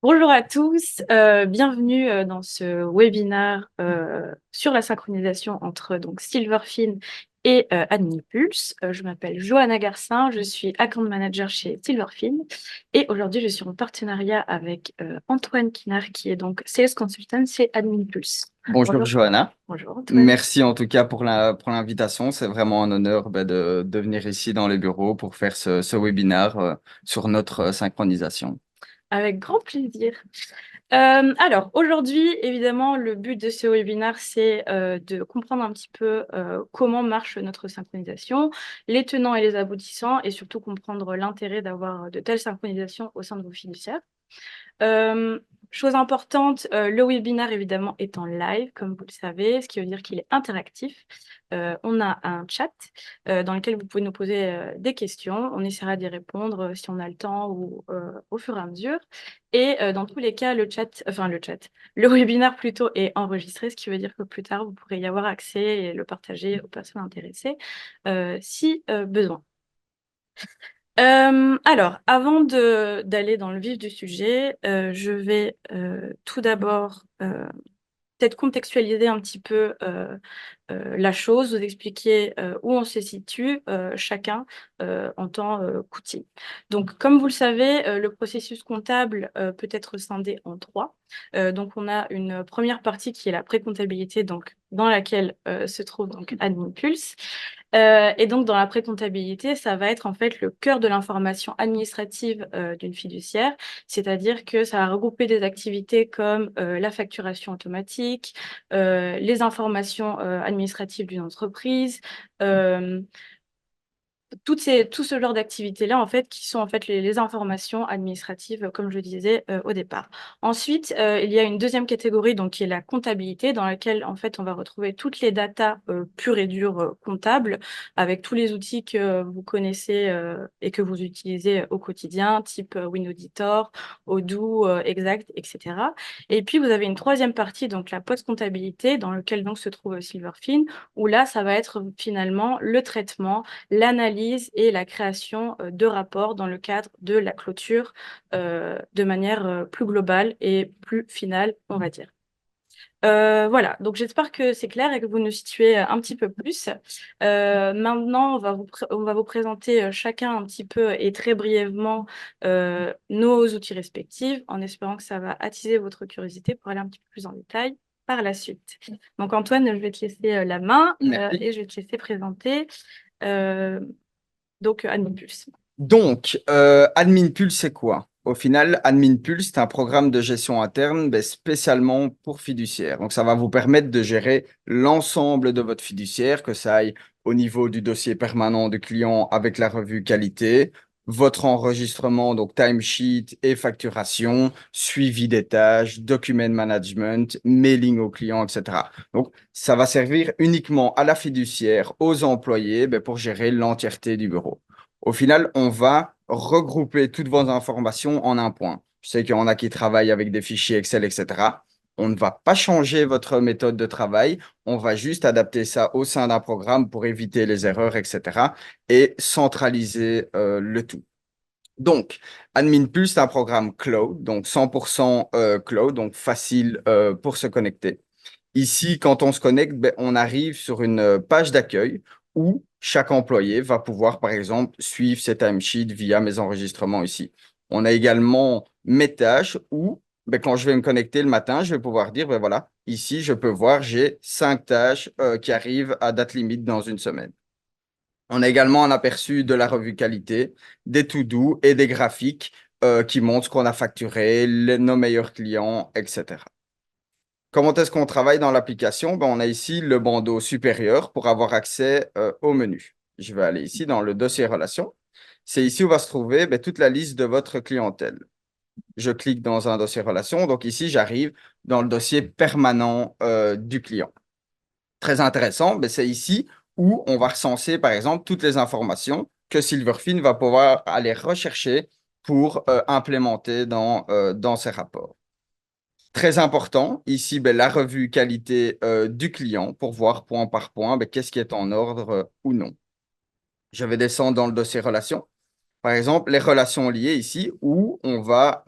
Bonjour à tous, bienvenue dans ce webinaire sur la synchronisation entre donc Silverfin et AdminPulse. Je m'appelle Johanna Garcin, je suis account manager chez Silverfin et aujourd'hui je suis en partenariat avec Antoine Kinard qui est donc sales consultant chez AdminPulse. Bonjour Bonjour. Johanna, Bonjour Antoine. merci en tout cas pour pour l'invitation. C'est vraiment un honneur de venir ici dans les bureaux pour faire ce webinaire sur notre synchronisation. Avec grand plaisir. Alors, aujourd'hui, évidemment, le but de ce webinaire, c'est de comprendre un petit peu comment marche notre synchronisation, les tenants et les aboutissants, et surtout comprendre l'intérêt d'avoir de telles synchronisations au sein de vos fiduciaires. Euh, Chose importante, le webinaire évidemment est en live, comme vous le savez, ce qui veut dire qu'il est interactif. On a un chat dans lequel vous pouvez nous poser des questions. On essaiera d'y répondre si on a le temps ou au fur et à mesure. Et dans tous les cas, le webinaire plutôt est enregistré, ce qui veut dire que plus tard, vous pourrez y avoir accès et le partager aux personnes intéressées si besoin. Alors, avant d'aller dans le vif du sujet, je vais tout d'abord peut-être contextualiser un petit peu la chose, vous expliquer où on se situe chacun en tant qu'outil. Donc, comme vous le savez, le processus comptable peut être scindé en trois. Donc, on a une première partie qui est la pré-comptabilité, donc dans laquelle se trouve donc AdminPulse. Et donc, dans la pré-comptabilité, ça va être en fait le cœur de l'information administrative d'une fiduciaire, c'est-à-dire que ça va regrouper des activités comme la facturation automatique, les informations administratives d'une entreprise, euh, tout ce genre d'activités-là, en fait, qui sont en fait les informations administratives, comme je disais au départ. Ensuite, il y a une deuxième catégorie, donc qui est la comptabilité, dans laquelle en fait on va retrouver toutes les datas pures et dures comptables, avec tous les outils que vous connaissez et que vous utilisez au quotidien, type WinAuditor, Odoo, Exact, etc. Et puis vous avez une troisième partie, donc la post-comptabilité, dans laquelle donc se trouve Silverfin, où là, ça va être finalement le traitement, l'analyse et la création de rapports dans le cadre de la clôture de manière plus globale et plus finale, on va dire. Voilà, donc j'espère que c'est clair et que vous nous situez un petit peu plus. Maintenant, on va vous présenter chacun un petit peu et très brièvement nos outils respectifs, en espérant que ça va attiser votre curiosité pour aller un petit peu plus en détail par la suite. Donc Antoine, je vais te laisser la main Merci. et je vais te laisser présenter euh, donc Adminpulse. Donc, AdminPulse, c'est quoi? Au final, AdminPulse, c'est un programme de gestion interne spécialement pour fiduciaires. Donc, ça va vous permettre de gérer l'ensemble de votre fiduciaire, que ça aille au niveau du dossier permanent du client avec la revue qualité, votre enregistrement, donc timesheet et facturation, suivi des tâches, document management, mailing aux clients, etc. Donc, ça va servir uniquement à la fiduciaire, aux employés, pour gérer l'entièreté du bureau. Au final, on va regrouper toutes vos informations en un point. Je sais qu'il y en a qui travaillent avec des fichiers Excel, etc. On ne va pas changer votre méthode de travail. On va juste adapter ça au sein d'un programme pour éviter les erreurs, etc. et centraliser le tout. Donc, AdminPulse, c'est un programme cloud, donc 100% cloud, donc facile pour se connecter. Ici, quand on se connecte, on arrive sur une page d'accueil où chaque employé va pouvoir, par exemple, suivre ses timesheets via mes enregistrements ici. On a également mes tâches où, quand je vais me connecter le matin, je vais pouvoir dire, voilà, ici, je peux voir, j'ai 5 tâches qui arrivent à date limite dans une semaine. On a également un aperçu de la revue qualité, des to-do et des graphiques qui montrent ce qu'on a facturé, nos meilleurs clients, etc. Comment est-ce qu'on travaille dans l'application? On a ici le bandeau supérieur pour avoir accès au menu. Je vais aller ici dans le dossier relations. C'est ici où va se trouver toute la liste de votre clientèle. Je clique dans un dossier relations. Donc ici, j'arrive dans le dossier permanent du client. Très intéressant, c'est ici où on va recenser, par exemple, toutes les informations que Silverfin va pouvoir aller rechercher pour implémenter dans ses rapports. Très important, ici, la revue qualité du client pour voir point par point qu'est-ce qui est en ordre ou non. Je vais descendre dans le dossier relations. Par exemple, les relations liées ici, où on va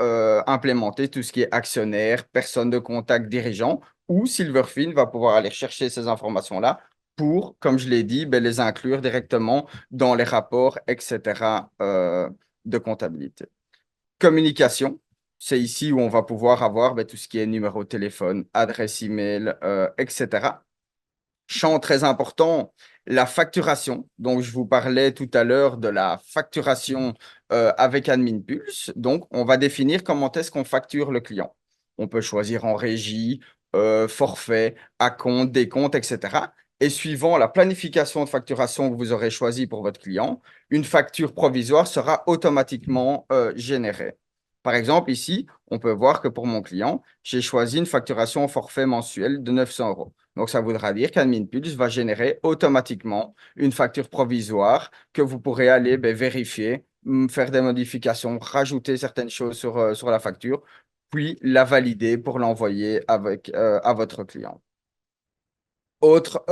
implémenter tout ce qui est actionnaire, personne de contact, dirigeant, où Silverfin va pouvoir aller chercher ces informations-là pour, comme je l'ai dit, ben, les inclure directement dans les rapports, etc., de comptabilité. Communication, c'est ici où on va pouvoir avoir ben, tout ce qui est numéro de téléphone, adresse email, etc. Champ très important, la facturation. Donc, je vous parlais tout à l'heure de la facturation avec AdminPulse. Donc, on va définir comment est-ce qu'on facture le client. On peut choisir en régie, forfait, acompte, décompte, etc. Et suivant la planification de facturation que vous aurez choisie pour votre client, une facture provisoire sera automatiquement générée. Par exemple, ici, on peut voir que pour mon client, j'ai choisi une facturation au forfait mensuel de 900 euros. Donc, ça voudra dire qu'AdminPulse va générer automatiquement une facture provisoire que vous pourrez aller vérifier, faire des modifications, rajouter certaines choses sur la facture, puis la valider pour l'envoyer à votre client. Autre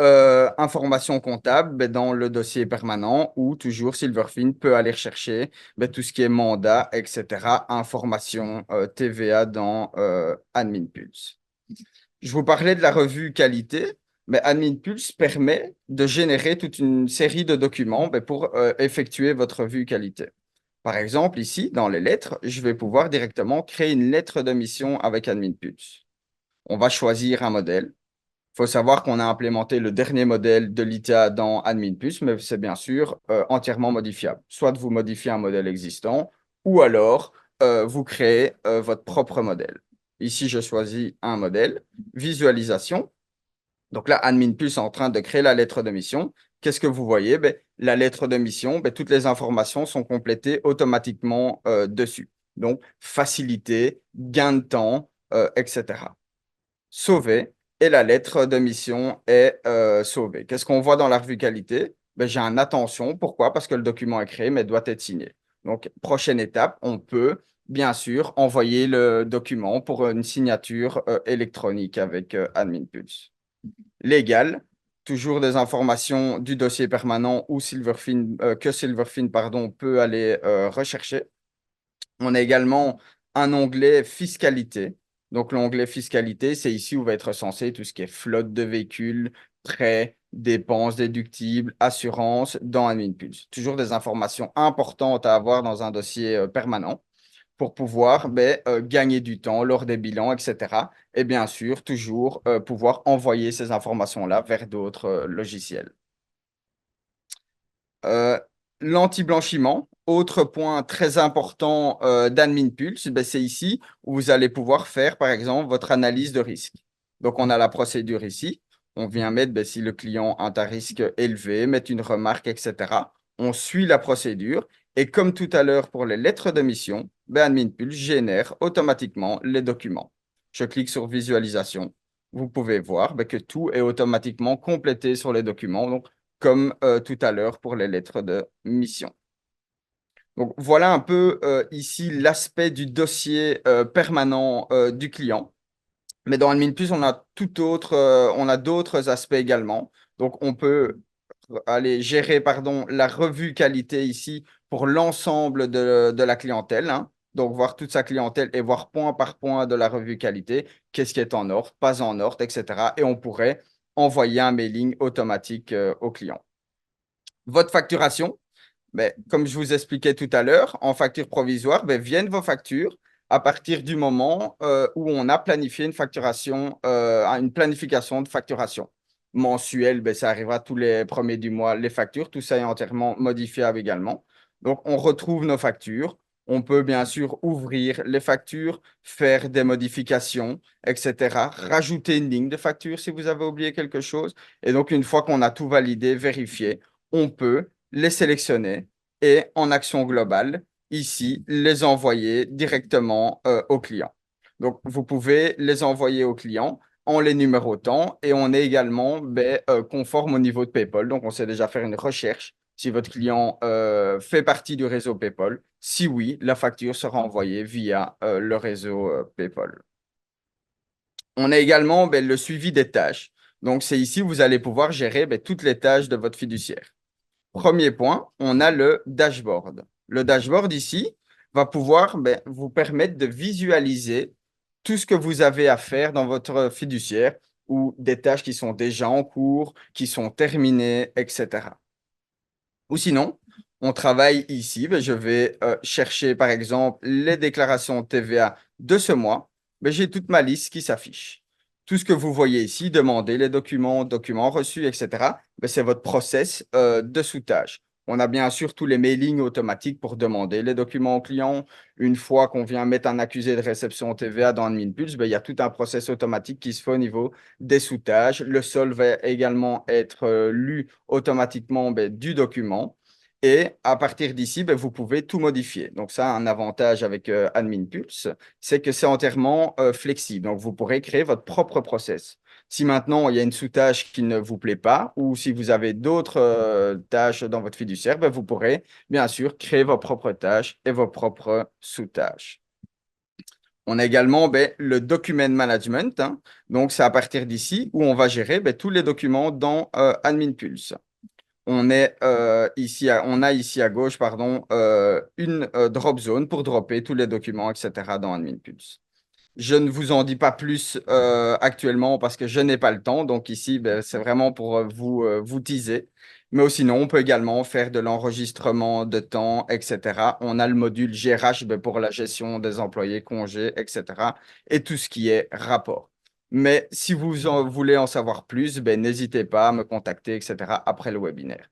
information comptable, dans le dossier permanent où toujours Silverfin peut aller chercher tout ce qui est mandat, etc., information TVA dans AdminPulse. Je vous parlais de la revue qualité, mais AdminPulse permet de générer toute une série de documents pour effectuer votre revue qualité. Par exemple, ici, dans les lettres, je vais pouvoir directement créer une lettre de mission avec AdminPulse. On va choisir un modèle. Il faut savoir qu'on a implémenté le dernier modèle de l'ITA dans AdminPulse, mais c'est bien sûr entièrement modifiable. Soit vous modifiez un modèle existant, ou alors vous créez votre propre modèle. Ici, je choisis un modèle. Visualisation. Donc là, AdminPulse est en train de créer la lettre de mission. Qu'est-ce que vous voyez? La lettre de mission, toutes les informations sont complétées automatiquement dessus. Donc, facilité, gain de temps, etc. Sauver et la lettre de mission est sauvée. Qu'est-ce qu'on voit dans la revue qualité? J'ai un attention. Pourquoi? Parce que le document est créé, mais doit être signé. Donc, prochaine étape, on peut bien sûr envoyer le document pour une signature électronique avec AdminPulse. Légal, toujours des informations du dossier permanent ou que Silverfin peut aller rechercher. On a également un onglet fiscalité. Donc, l'onglet fiscalité, c'est ici où va être recensé tout ce qui est flotte de véhicules, prêts, dépenses déductibles, assurances dans AdminPulse. Toujours des informations importantes à avoir dans un dossier permanent pour pouvoir gagner du temps lors des bilans, etc. Et bien sûr, toujours pouvoir envoyer ces informations-là vers d'autres logiciels. Euh, L'anti-blanchiment, autre point très important d'AdminPulse, c'est ici où vous allez pouvoir faire, par exemple, votre analyse de risque. Donc, on a la procédure ici. On vient mettre si le client a un risque élevé, mettre une remarque, etc. On suit la procédure. Et comme tout à l'heure pour les lettres de mission, AdminPulse génère automatiquement les documents. Je clique sur visualisation. Vous pouvez voir que tout est automatiquement complété sur les documents. Donc, comme tout à l'heure pour les lettres de mission. Donc, voilà un peu ici l'aspect du dossier permanent du client. Mais dans AdminPulse, on a on a d'autres aspects également. Donc, on peut aller gérer, la revue qualité ici pour l'ensemble de la clientèle, hein. Donc, voir toute sa clientèle et voir point par point de la revue qualité, qu'est-ce qui est en ordre, pas en ordre, etc. Et on pourrait envoyer un mailing automatique au client. Votre facturation, comme je vous expliquais tout à l'heure, en facture provisoire, viennent vos factures à partir du moment où on a planifié une facturation, une planification de facturation mensuelle. Ça arrivera tous les premiers du mois, les factures. Tout ça est entièrement modifiable également. Donc, on retrouve nos factures. On peut bien sûr ouvrir les factures, faire des modifications, etc. Rajouter une ligne de facture si vous avez oublié quelque chose. Et donc, une fois qu'on a tout validé, vérifié, on peut les sélectionner et en action globale, ici, les envoyer directement au client. Donc, vous pouvez les envoyer au client en les numérotant et on est également conforme au niveau de PayPal. Donc, on sait déjà faire une recherche si votre client fait partie du réseau PayPal. Si oui, la facture sera envoyée via le réseau PayPal. On a également le suivi des tâches. Donc, c'est ici où vous allez pouvoir gérer toutes les tâches de votre fiduciaire. Premier point, on a le dashboard. Le dashboard ici va pouvoir vous permettre de visualiser tout ce que vous avez à faire dans votre fiduciaire ou des tâches qui sont déjà en cours, qui sont terminées, etc. Ou sinon, on travaille ici. Je vais chercher, par exemple, les déclarations de TVA de ce mois. J'ai toute ma liste qui s'affiche. Tout ce que vous voyez ici, demander les documents, documents reçus, etc., c'est votre process de soudage. On a bien sûr tous les mailings automatiques pour demander les documents aux clients. Une fois qu'on vient mettre un accusé de réception TVA dans AdminPulse, il y a tout un process automatique qui se fait au niveau des soutages. Le sol va également être lu automatiquement du document. Et à partir d'ici, vous pouvez tout modifier. Donc ça, un avantage avec AdminPulse, c'est que c'est entièrement flexible. Donc vous pourrez créer votre propre process. Si maintenant il y a une sous-tâche qui ne vous plaît pas, ou si vous avez d'autres tâches dans votre fiduciaire, vous pourrez bien sûr créer vos propres tâches et vos propres sous-tâches. On a également le document management. Donc, c'est à partir d'ici où on va gérer tous les documents dans AdminPulse. On a ici à gauche une drop zone pour dropper tous les documents, etc. dans AdminPulse. Je ne vous en dis pas plus actuellement parce que je n'ai pas le temps. Donc ici, c'est vraiment pour vous teaser. Mais sinon, on peut également faire de l'enregistrement de temps, etc. On a le module GRH pour la gestion des employés, congés, etc. Et tout ce qui est rapport. Mais si vous voulez en savoir plus, n'hésitez pas à me contacter, etc. après le webinaire.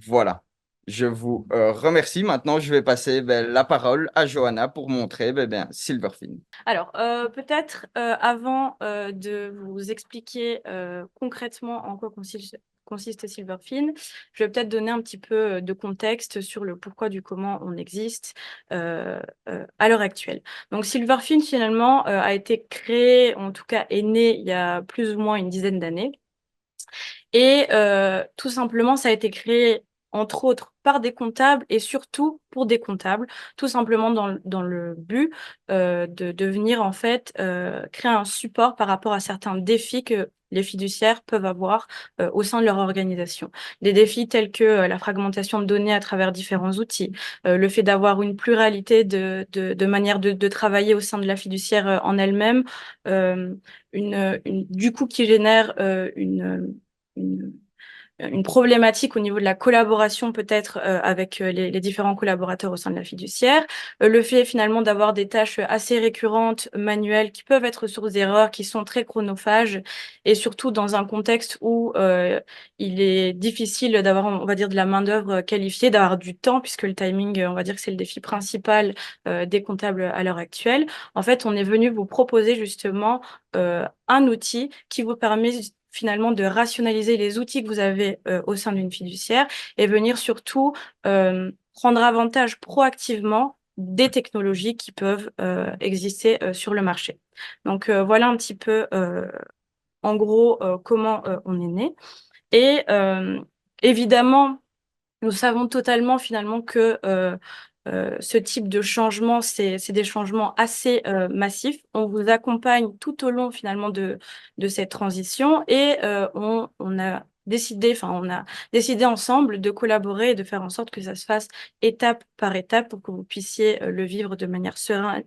Voilà. Je vous remercie. Maintenant, je vais passer la parole à Johanna pour montrer Silverfin. Alors, peut-être avant de vous expliquer concrètement en quoi consiste Silverfin, je vais peut-être donner un petit peu de contexte sur le pourquoi du comment on existe à l'heure actuelle. Donc, Silverfin, finalement, a été créé, en tout cas est né il y a plus ou moins une dizaine d'années. Et tout simplement, ça a été créé, entre autres, par des comptables et surtout pour des comptables, tout simplement dans le but de venir, en fait, créer un support par rapport à certains défis que les fiduciaires peuvent avoir au sein de leur organisation. Des défis tels que la fragmentation de données à travers différents outils, le fait d'avoir une pluralité de manières de travailler au sein de la fiduciaire en elle-même, du coup qui génère une, une problématique au niveau de la collaboration peut-être avec les différents collaborateurs au sein de la fiduciaire, le fait finalement d'avoir des tâches assez récurrentes, manuelles, qui peuvent être source d'erreurs, qui sont très chronophages, et surtout dans un contexte où il est difficile d'avoir, on va dire, de la main-d'œuvre qualifiée, d'avoir du temps, puisque le timing, on va dire que c'est le défi principal des comptables à l'heure actuelle. En fait, on est venu vous proposer justement un outil qui vous permet finalement de rationaliser les outils que vous avez au sein d'une fiduciaire et venir surtout prendre avantage proactivement des technologies qui peuvent exister sur le marché. Donc voilà un petit peu en gros comment on est né. Et évidemment, nous savons totalement finalement que ce type de changement, c'est des changements assez massifs. On vous accompagne tout au long finalement de cette transition et on a décidé ensemble de collaborer et de faire en sorte que ça se fasse étape par étape pour que vous puissiez le vivre de manière serein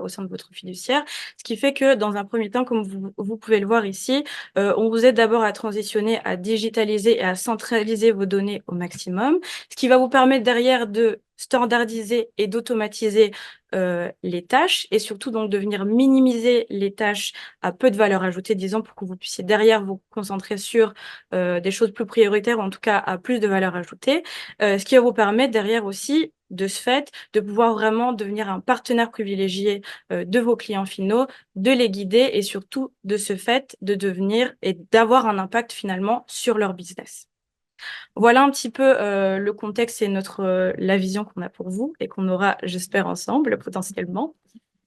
au sein de votre fiduciaire. Ce qui fait que dans un premier temps, comme vous pouvez le voir ici, on vous aide d'abord à transitionner, à digitaliser et à centraliser vos données au maximum, ce qui va vous permettre derrière de standardiser et d'automatiser les tâches et surtout donc de venir minimiser les tâches à peu de valeur ajoutée, disons, pour que vous puissiez derrière vous concentrer sur des choses plus prioritaires, ou en tout cas à plus de valeur ajoutée, ce qui va vous permettre derrière aussi, de ce fait, de pouvoir vraiment devenir un partenaire privilégié de vos clients finaux, de les guider et surtout de ce fait de devenir et d'avoir un impact finalement sur leur business. Voilà un petit peu le contexte et la vision qu'on a pour vous et qu'on aura, j'espère, ensemble potentiellement.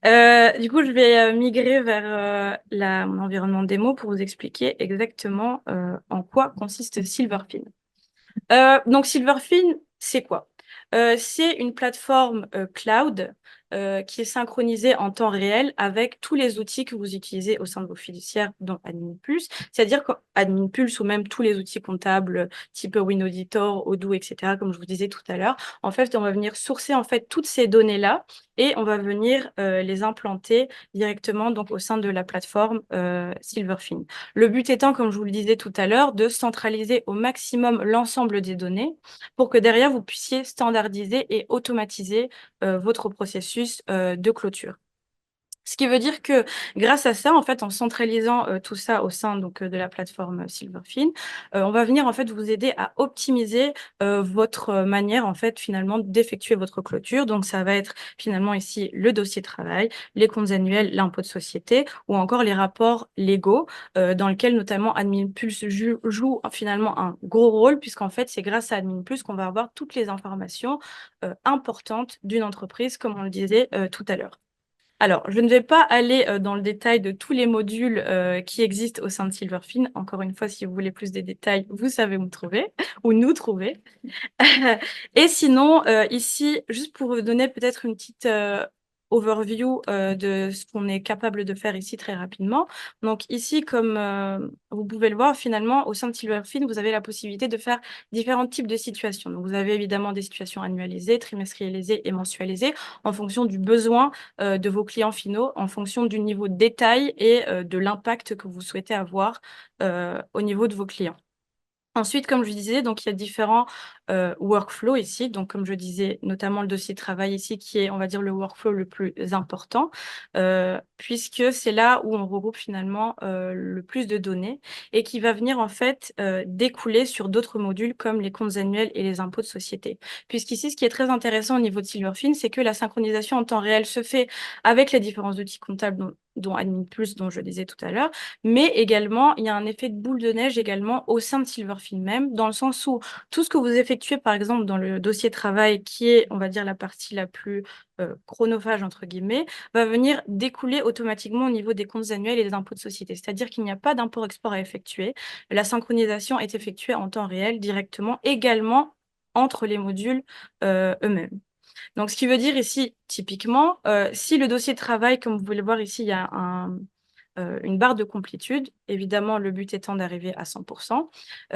Du coup, je vais migrer vers mon environnement démo pour vous expliquer exactement en quoi consiste Silverfin. Donc, Silverfin, c'est quoi? C'est une plateforme cloud qui est synchronisé en temps réel avec tous les outils que vous utilisez au sein de vos fiduciaires, dont AdminPulse. C'est-à-dire qu'AdminPulse ou même tous les outils comptables type WinAuditor, Odoo, etc., comme je vous disais tout à l'heure, en fait, on va venir sourcer en fait toutes ces données-là et on va venir les implanter directement donc au sein de la plateforme Silverfin. Le but étant, comme je vous le disais tout à l'heure, de centraliser au maximum l'ensemble des données pour que derrière vous puissiez standardiser et automatiser votre processus de clôture. Ce qui veut dire que grâce à ça, en fait, en centralisant tout ça au sein donc, de la plateforme Silverfin, on va venir en fait vous aider à optimiser votre manière en fait finalement d'effectuer votre clôture. Donc ça va être finalement ici le dossier de travail, les comptes annuels, l'impôt de société ou encore les rapports légaux dans lesquels notamment AdminPulse joue finalement un gros rôle puisqu'en fait c'est grâce à AdminPulse qu'on va avoir toutes les informations importantes d'une entreprise comme on le disait tout à l'heure. Alors, je ne vais pas aller dans le détail de tous les modules qui existent au sein de Silverfin. Encore une fois, si vous voulez plus de détails, vous savez où me trouver, ou nous trouver. Et sinon, ici, juste pour vous donner peut-être une petite overview de ce qu'on est capable de faire ici très rapidement. Donc ici, comme vous pouvez le voir, finalement, au sein de Silverfin, vous avez la possibilité de faire différents types de situations. Donc vous avez évidemment des situations annualisées, trimestrialisées et mensualisées en fonction du besoin de vos clients finaux, en fonction du niveau de détail et de l'impact que vous souhaitez avoir au niveau de vos clients. Ensuite, comme je disais, donc il y a différents workflows ici. Donc, comme je disais, notamment le dossier de travail ici, qui est, on va dire, le workflow le plus important, puisque c'est là où on regroupe finalement le plus de données et qui va venir en fait découler sur d'autres modules comme les comptes annuels et les impôts de société. Puisqu'ici, ce qui est très intéressant au niveau de Silverfin, c'est que la synchronisation en temps réel se fait avec les différents outils comptables dont AdminPulse, dont je disais tout à l'heure, mais également, il y a un effet de boule de neige également au sein de Silverfin même, dans le sens où tout ce que vous effectuez, par exemple, dans le dossier travail, qui est, on va dire, la partie la plus chronophage, entre guillemets, va venir découler automatiquement au niveau des comptes annuels et des impôts de société. C'est-à-dire qu'il n'y a pas d'import-export à effectuer. La synchronisation est effectuée en temps réel directement, également entre les modules eux-mêmes. Donc, ce qui veut dire ici, typiquement, si le dossier de travail, comme vous pouvez le voir ici, il y a une barre de complétude. Évidemment, le but étant d'arriver à 100%.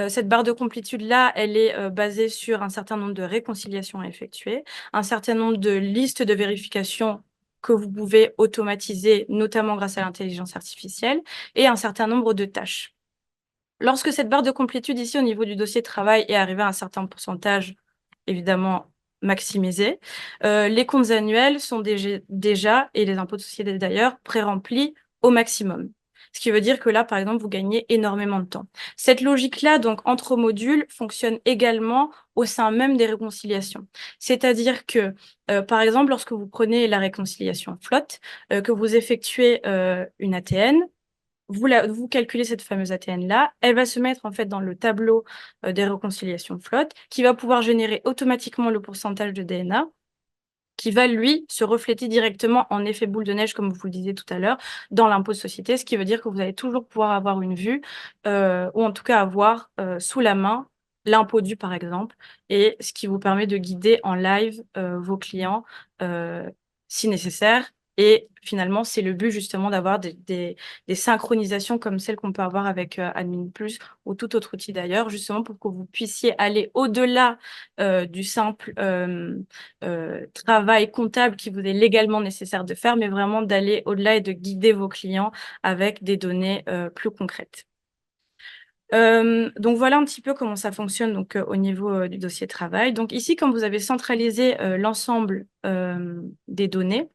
Cette barre de complétude-là, elle est basée sur un certain nombre de réconciliations à effectuer, un certain nombre de listes de vérification que vous pouvez automatiser, notamment grâce à l'intelligence artificielle, et un certain nombre de tâches. Lorsque cette barre de complétude ici au niveau du dossier de travail est arrivée à un certain pourcentage, évidemment maximisé, les comptes annuels sont déjà, et les impôts de société d'ailleurs, pré-remplis au maximum. Ce qui veut dire que là, par exemple, vous gagnez énormément de temps. Cette logique-là, donc, entre modules, fonctionne également au sein même des réconciliations. C'est-à-dire que, par exemple, lorsque vous prenez la réconciliation flotte, que vous effectuez une ATN, vous calculez cette fameuse ATN-là, elle va se mettre en fait dans le tableau des réconciliations flotte qui va pouvoir générer automatiquement le pourcentage de DNA qui va, lui, se refléter directement en effet boule de neige, comme vous le disiez tout à l'heure, dans l'impôt de société, ce qui veut dire que vous allez toujours pouvoir avoir une vue, ou en tout cas avoir sous la main l'impôt dû, par exemple, et ce qui vous permet de guider en live vos clients si nécessaire. Et finalement, c'est le but justement d'avoir des synchronisations comme celles qu'on peut avoir avec AdminPulse ou tout autre outil d'ailleurs, justement pour que vous puissiez aller au-delà du simple travail comptable qui vous est légalement nécessaire de faire, mais vraiment d'aller au-delà et de guider vos clients avec des données plus concrètes. Donc voilà un petit peu comment ça fonctionne donc, au niveau du dossier de travail. Donc ici, quand vous avez centralisé l'ensemble des données,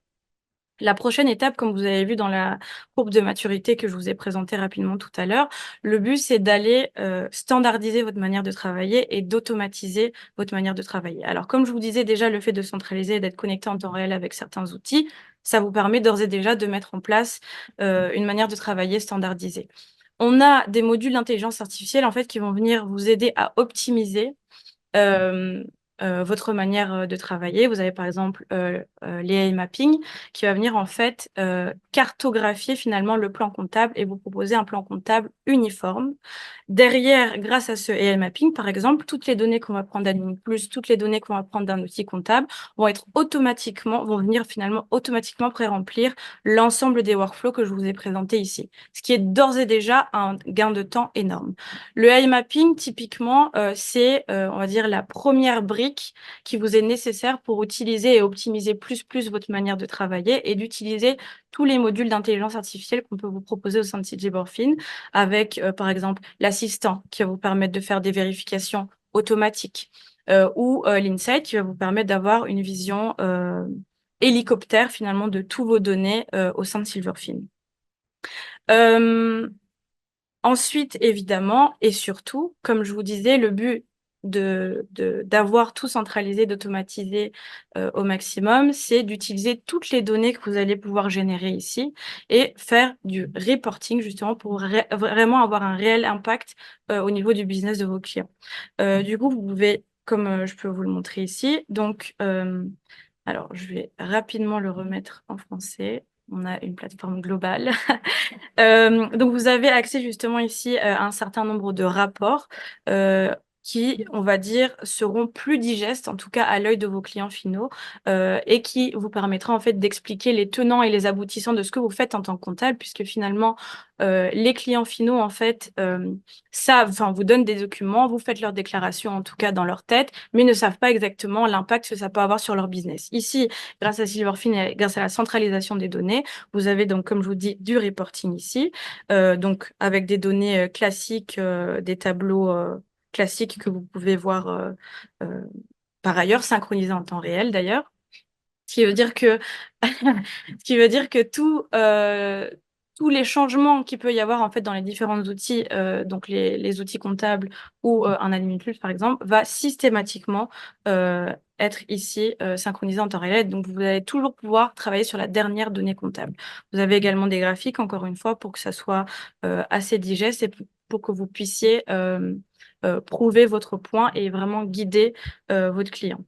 la prochaine étape, comme vous avez vu dans la courbe de maturité que je vous ai présentée rapidement tout à l'heure, le but, c'est d'aller standardiser votre manière de travailler et d'automatiser votre manière de travailler. Alors, comme je vous disais déjà, le fait de centraliser et d'être connecté en temps réel avec certains outils, ça vous permet d'ores et déjà de mettre en place une manière de travailler standardisée. On a des modules d'intelligence artificielle en fait qui vont venir vous aider à optimiser votre manière de travailler. Vous avez par exemple l'AI mapping qui va venir en fait cartographier finalement le plan comptable et vous proposer un plan comptable uniforme. Derrière, grâce à ce AI mapping, par exemple, toutes les données qu'on va prendre d'Admin Plus, toutes les données qu'on va prendre d'un outil comptable vont venir finalement automatiquement pré-remplir l'ensemble des workflows que je vous ai présentés ici, ce qui est d'ores et déjà un gain de temps énorme. Le AI mapping, typiquement, c'est, on va dire, la première brique qui vous est nécessaire pour utiliser et optimiser plus votre manière de travailler et d'utiliser tous les modules d'intelligence artificielle qu'on peut vous proposer au sein de CJ Borfin, avec, par exemple, l'assistant qui va vous permettre de faire des vérifications automatiques, ou l'Insight qui va vous permettre d'avoir une vision hélicoptère, finalement, de tous vos données au sein de Silverfin. Ensuite, évidemment, et surtout, comme je vous disais, le but d'avoir tout centralisé, d'automatiser au maximum, c'est d'utiliser toutes les données que vous allez pouvoir générer ici et faire du reporting justement pour vraiment avoir un réel impact au niveau du business de vos clients. Du coup, vous pouvez, comme je peux vous le montrer ici, donc, alors je vais rapidement le remettre en français. On a une plateforme globale. Donc, vous avez accès justement ici à un certain nombre de rapports qui, on va dire, seront plus digestes, en tout cas à l'œil de vos clients finaux, et qui vous permettra en fait d'expliquer les tenants et les aboutissants de ce que vous faites en tant que comptable, puisque finalement, les clients finaux, en fait, vous donnent des documents, vous faites leur déclaration, en tout cas dans leur tête, mais ne savent pas exactement l'impact que ça peut avoir sur leur business. Ici, grâce à Silverfin et grâce à la centralisation des données, vous avez donc, comme je vous dis, du reporting ici, donc avec des données classiques, des tableaux classiques que vous pouvez voir par ailleurs, synchronisés en temps réel d'ailleurs. Ce qui veut dire que, ce qui veut dire que tous les changements qu'il peut y avoir en fait dans les différents outils, donc les outils comptables ou un Admin Plus par exemple, va systématiquement être ici synchronisé en temps réel. Donc vous allez toujours pouvoir travailler sur la dernière donnée comptable. Vous avez également des graphiques, encore une fois, pour que ça soit assez digeste et pour que vous puissiez prouver votre point et vraiment guider votre client.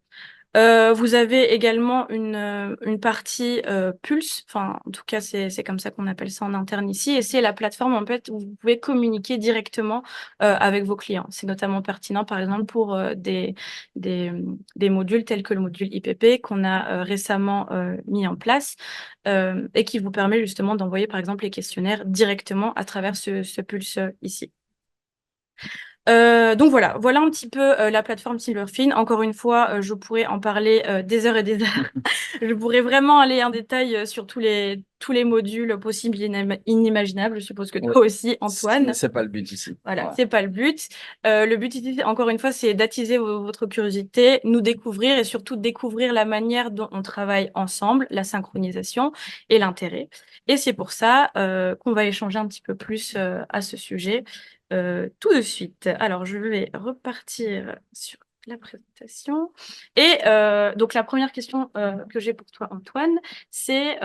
Vous avez également une partie Pulse, enfin en tout cas c'est comme ça qu'on appelle ça en interne ici, et c'est la plateforme en fait où vous pouvez communiquer directement avec vos clients. C'est notamment pertinent par exemple pour des, des modules tels que le module IPP qu'on a récemment mis en place et qui vous permet justement d'envoyer par exemple les questionnaires directement à travers ce Pulse ici. Donc voilà un petit peu la plateforme Silverfin. Encore une fois, je pourrais en parler des heures et des heures. Je pourrais vraiment aller en détail sur tous les modules possibles et inimaginables. Je suppose que Ouais. toi aussi, Antoine. C'est pas le but ici. Voilà, Ouais. c'est pas le but. Le but ici, encore une fois, c'est d'attiser votre curiosité, nous découvrir et surtout découvrir la manière dont on travaille ensemble, la synchronisation et l'intérêt. Et c'est pour ça qu'on va échanger un petit peu plus à ce sujet tout de suite. Alors, je vais repartir sur la présentation. Et donc, la première question que j'ai pour toi, Antoine, c'est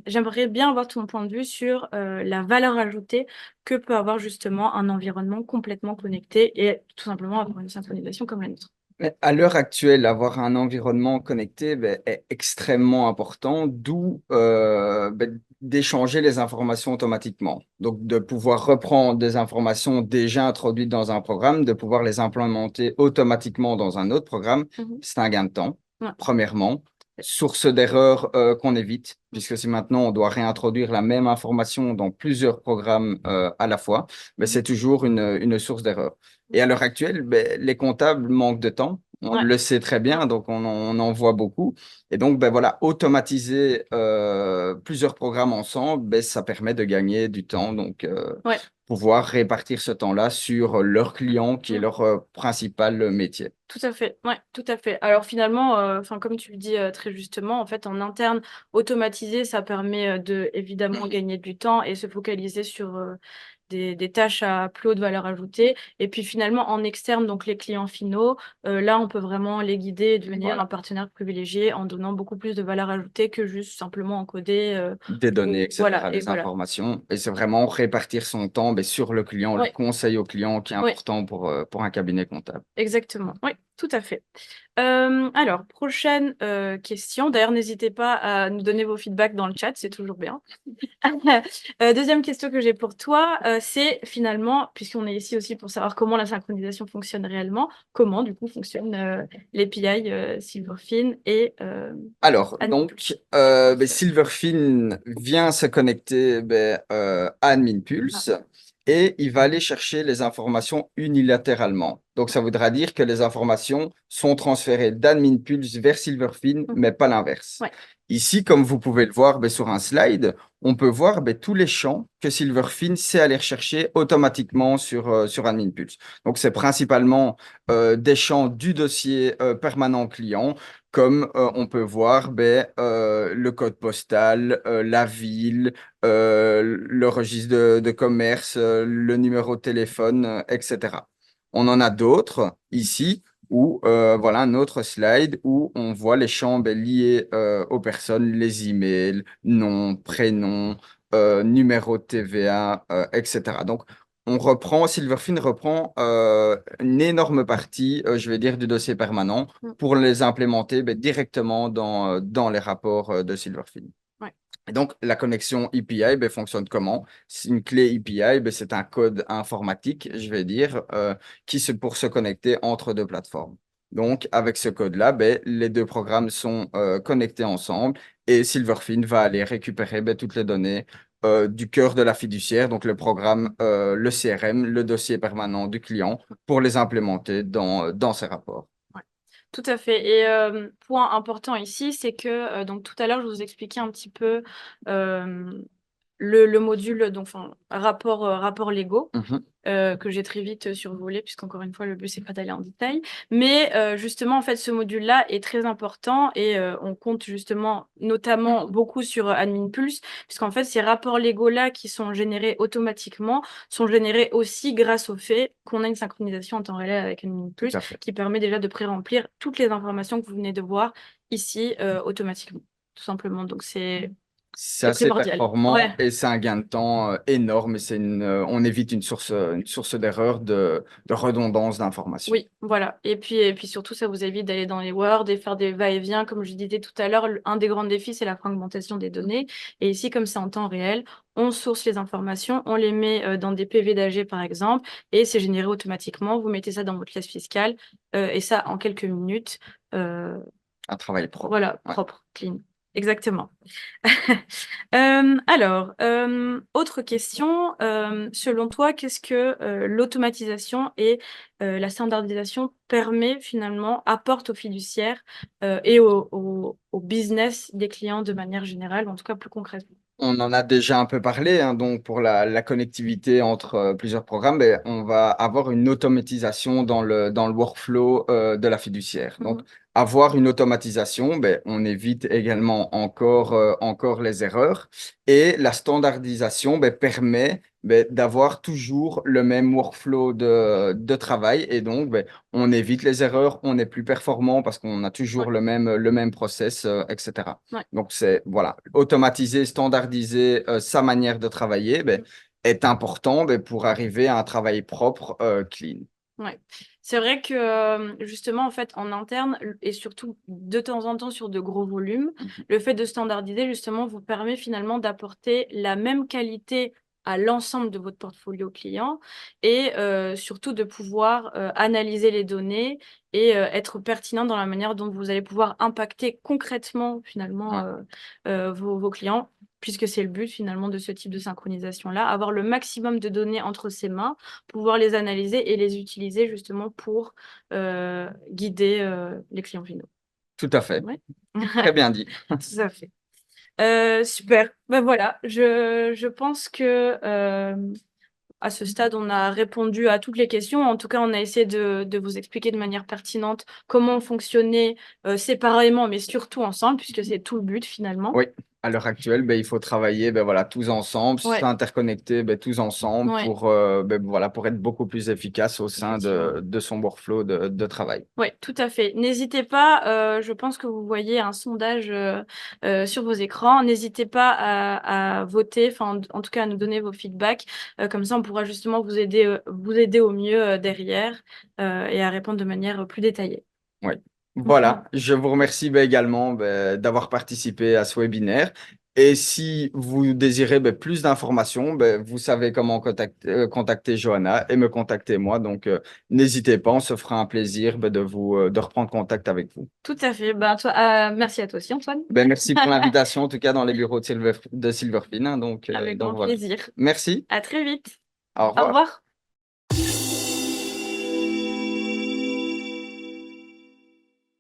j'aimerais bien avoir ton point de vue sur la valeur ajoutée que peut avoir justement un environnement complètement connecté et tout simplement avoir une synchronisation comme la nôtre. Mais à l'heure actuelle, avoir un environnement connecté ben, est extrêmement important, d'où ben, d'échanger les informations automatiquement. Donc, de pouvoir reprendre des informations déjà introduites dans un programme, de pouvoir les implémenter automatiquement dans un autre programme, c'est un gain de temps, Ouais. premièrement. Source d'erreur qu'on évite, puisque si maintenant on doit réintroduire la même information dans plusieurs programmes à la fois, ben, c'est toujours une source d'erreur. Et à l'heure actuelle, ben, les comptables manquent de temps. On le sait très bien, donc on en voit beaucoup. Et donc, ben, voilà, automatiser plusieurs programmes ensemble, ben, ça permet de gagner du temps. Donc, pouvoir répartir ce temps-là sur leur client, qui est leur principal métier. Tout à fait, ouais, tout à fait. Alors finalement, comme tu le dis très justement, en fait, en interne, automatiser, ça permet de évidemment gagner du temps et se focaliser sur des tâches à plus haute valeur ajoutée. Et puis finalement, en externe, donc les clients finaux, là, on peut vraiment les guider et devenir un partenaire privilégié en donnant beaucoup plus de valeur ajoutée que juste simplement encoder des données, etc., voilà, des informations. Et c'est vraiment répartir son temps ben, sur le client, le conseil au client qui est important pour un cabinet comptable. Exactement, oui. tout à fait. Alors, prochaine question. D'ailleurs, n'hésitez pas à nous donner vos feedbacks dans le chat, c'est toujours bien. Deuxième question que j'ai pour toi, c'est finalement, puisqu'on est ici aussi pour savoir comment la synchronisation fonctionne réellement, comment du coup fonctionne l'API Silverfin et Alors, Admin+. donc, Silverfin vient se connecter à AdminPulse et il va aller chercher les informations unilatéralement. Donc, ça voudra dire que les informations sont transférées d'AdminPulse vers Silverfin, mais pas l'inverse. Ouais. Ici, comme vous pouvez le voir sur un slide, on peut voir tous les champs que Silverfin sait aller rechercher automatiquement sur AdminPulse. Donc, c'est principalement des champs du dossier permanent client, comme on peut voir le code postal, la ville, le registre de commerce, le numéro de téléphone, etc. On en a d'autres ici où voilà un autre slide où on voit les champs liés aux personnes, les emails, nom, prénom, numéro de TVA, etc. Donc, Silverfin reprend une énorme partie, je vais dire, du dossier permanent pour les implémenter directement dans les rapports de Silverfin. Ouais. Et donc, la connexion API fonctionne comment? C'est une clé API, c'est un code informatique, je vais dire, pour se connecter entre deux plateformes. Donc, avec ce code-là, les deux programmes sont connectés ensemble et Silverfin va aller récupérer toutes les données du cœur de la fiduciaire, donc le programme, le CRM, le dossier permanent du client, pour les implémenter dans ses rapports. Tout à fait. Et point important ici, c'est que donc tout à l'heure, je vous expliquais un petit peu le module, donc rapport légaux, que j'ai très vite survolé, puisqu'encore une fois, le but, c'est pas d'aller en détail. Mais justement, en fait, ce module-là est très important et on compte justement notamment beaucoup sur AdminPulse, puisqu'en fait, ces rapports légaux-là qui sont générés automatiquement sont générés aussi grâce au fait qu'on a une synchronisation en temps réel avec AdminPulse qui permet déjà de pré-remplir toutes les informations que vous venez de voir ici automatiquement, tout simplement. Donc, c'est assez primordial. performant Ouais. et c'est un gain de temps énorme. Et on évite une source d'erreur, de redondance d'informations. Oui, voilà. Et puis surtout, ça vous évite d'aller dans les Word et faire des va-et-vient. Comme je disais tout à l'heure, un des grands défis, c'est la fragmentation des données. Et ici, comme c'est en temps réel, on source les informations, on les met dans des PV d'AG, par exemple, et c'est généré automatiquement. Vous mettez ça dans votre liasse fiscale et ça, en quelques minutes. Un travail propre. Voilà, propre, clean. Exactement. Alors, autre question. Selon toi, qu'est-ce que l'automatisation et la standardisation apporte aux fiduciaires et au business des clients de manière générale, en tout cas plus concrètement? On en a déjà un peu parlé, donc pour la connectivité entre plusieurs programmes, on va avoir une automatisation dans le workflow de la fiduciaire. Donc, avoir une automatisation, on évite également encore les erreurs. Et la standardisation permet d'avoir toujours le même workflow de travail. Et donc, on évite les erreurs, on est plus performant parce qu'on a toujours le même process, etc. Ouais. Donc, c'est voilà, automatiser, standardiser sa manière de travailler est important pour arriver à un travail propre, clean. Ouais. C'est vrai que justement, en fait, en interne et surtout de temps en temps sur de gros volumes, le fait de standardiser, justement, vous permet finalement d'apporter la même qualité à l'ensemble de votre portfolio client et surtout de pouvoir analyser les données et être pertinent dans la manière dont vous allez pouvoir impacter concrètement finalement vos clients, puisque c'est le but finalement de ce type de synchronisation-là, avoir le maximum de données entre ses mains, pouvoir les analyser et les utiliser justement pour guider les clients finaux. Tout à fait. Ouais. Très bien dit. Tout à fait. Super. Ben voilà, je pense que à ce stade, on a répondu à toutes les questions. En tout cas, on a essayé de vous expliquer de manière pertinente comment fonctionner séparément, mais surtout ensemble, puisque c'est tout le but finalement. Oui, À l'heure actuelle, ben, il faut travailler voilà, tous ensemble, Ouais, s'interconnecter tous ensemble ouais, voilà, pour être beaucoup plus efficace au sein effectivement. de son workflow de travail. Oui, tout à fait. N'hésitez pas, je pense que vous voyez un sondage sur vos écrans. N'hésitez pas à voter, enfin en tout cas à nous donner vos feedbacks. Comme ça, on pourra justement vous aider au mieux derrière et à répondre de manière plus détaillée. Oui. Voilà, je vous remercie également d'avoir participé à ce webinaire. Et si vous désirez plus d'informations, vous savez comment contacter Johanna et me contacter moi. Donc, n'hésitez pas, on se fera un plaisir de reprendre contact avec vous. Tout à fait. Merci à toi aussi, Antoine. Merci pour l'invitation, en tout cas dans les bureaux de Silverfin, hein. Donc, Avec donc grand voilà. plaisir. Merci, À très vite. au Au revoir. revoir.